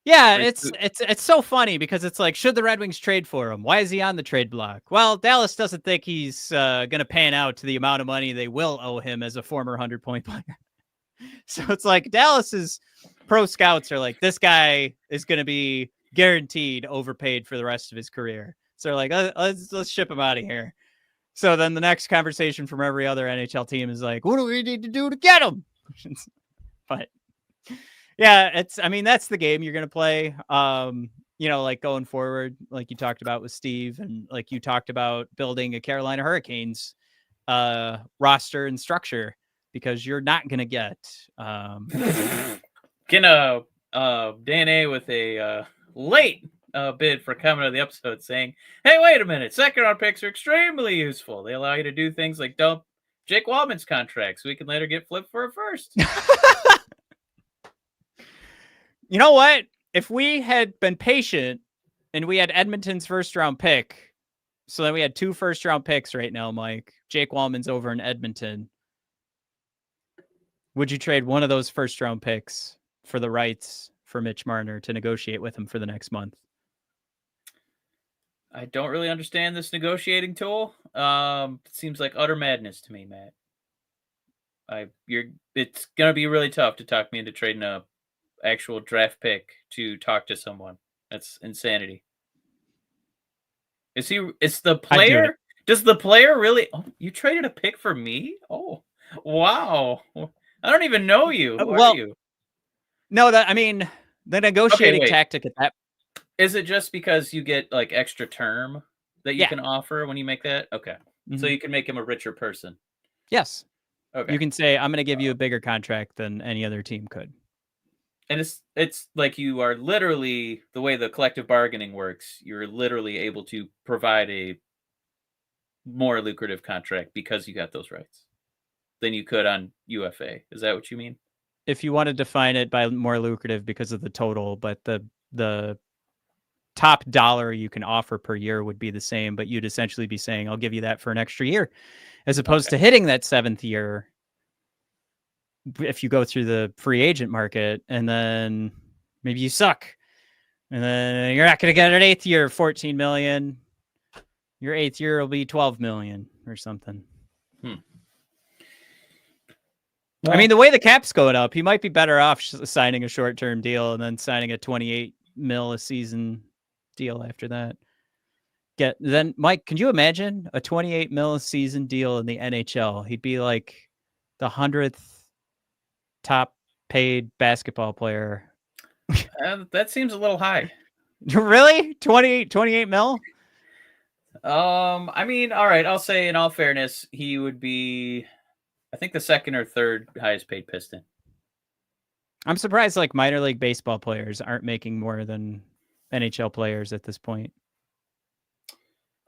Yeah, it's so funny because it's like, should the Red Wings trade for him? Why is he on the trade block? Well, Dallas doesn't think he's gonna pan out to the amount of money they will owe him as a former 100-point player. So it's like Dallas's pro scouts are like, this guy is gonna be guaranteed overpaid for the rest of his career. So they're like, let's ship him out of here. So then the next conversation from every other NHL team is like, what do we need to do to get him? But yeah, that's the game you're going to play. Like going forward, like you talked about with Steve, and like you talked about building a Carolina Hurricanes roster and structure, because you're not going to get Dan A with a late bid for comment of the episode saying, hey, wait a minute, second round picks are extremely useful. They allow you to do things like dump Jake Wallman's contract so we can later get flipped for a first. You know what? If we had been patient and we had Edmonton's first round pick, so then we had 2 first round picks right now, Mike. Jake Wallman's over in Edmonton. Would you trade one of those first round picks for the rights for Mitch Marner to negotiate with him for the next month? I don't really understand this negotiating tool. It seems like utter madness to me, Matt. It's gonna be really tough to talk me into trading a actual draft pick to talk to someone. That's insanity. It's the player? Does the player really? Oh, you traded a pick for me? Oh, wow. I don't even know you. Who are you? No, the negotiating tactic at that. Is it just because you get like extra term that you can offer when you make that? Okay. Mm-hmm. So you can make him a richer person. Yes. Okay. You can say, I'm going to give you a bigger contract than any other team could. And it's like you are literally, the way the collective bargaining works, you're literally able to provide a more lucrative contract because you got those rights than you could on UFA. Is that what you mean? If you want to define it by more lucrative because of the total, but the top dollar you can offer per year would be the same, but you'd essentially be saying, I'll give you that for an extra year, as opposed to hitting that 7th year if you go through the free agent market and then maybe you suck. And then you're not going to get an 8th year, 14 million. Your 8th year will be 12 million or something. Well, I mean, the way the cap's going up, he might be better off signing a short-term deal and then signing a 28 mil a season deal after that. Then, Mike, can you imagine a 28 mil a season deal in the NHL? He'd be like the 100th top paid basketball player. that seems a little high. Really? 28 mil? I mean, all right, I'll say in all fairness, he would be, I think, the 2nd or 3rd highest paid Piston. I'm surprised like minor league baseball players aren't making more than NHL players at this point.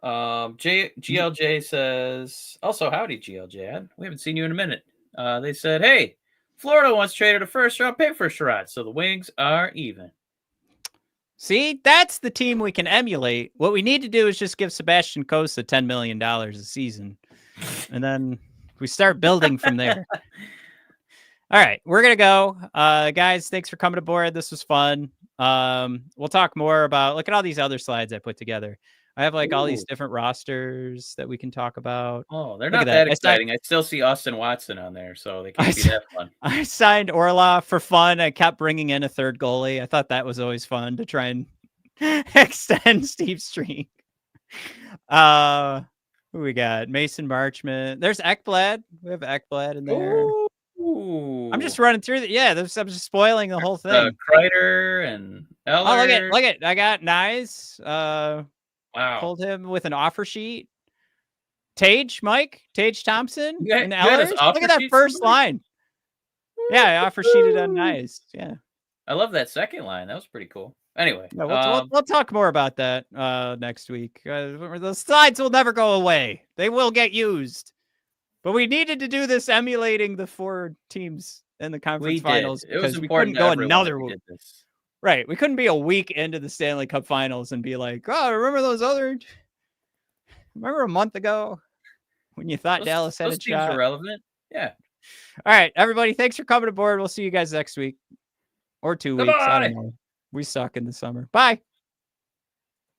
GLJ says, also, howdy, GLJ. We haven't seen you in a minute. They said, hey, Florida once traded a first-round pick for Sherrod, so the Wings are even. See, that's the team we can emulate. What we need to do is just give Sebastian Cossa $10 million a season, and then we start building from there. All right, we're going to go. Guys, thanks for coming aboard. This was fun. We'll talk more about, look at all these other slides I put together. I have like all these different rosters that we can talk about. Oh, they're not that exciting. I still see Austin Watson on there, so they can't be that fun. I signed Orlov for fun. I kept bringing in a 3rd goalie. I thought that was always fun to try and extend Steve's streak. Who we got? Mason Marchment. There's Ekblad. We have Ekblad in there. Ooh. I'm just running through I'm just spoiling the whole thing. Kreider and Eller. Oh, look at. I got Nyes. Wow. Pulled him with an offer sheet. Tage Thompson, and Eller. Look at that first line. Yeah, I offer sheeted on Nyes. Yeah. I love that second line. That was pretty cool. Anyway, we'll talk more about that next week. The slides will never go away. They will get used. But we needed to do this emulating the 4 teams in the conference finals. It was we important couldn't go another week. Right. We couldn't be a week into the Stanley Cup finals and be like, oh, remember a month ago when you thought Dallas had a shot? Those teams are relevant. Yeah. All right, everybody. Thanks for coming aboard. We'll see you guys next week or 2 weeks. I don't know. We suck in the summer. Bye.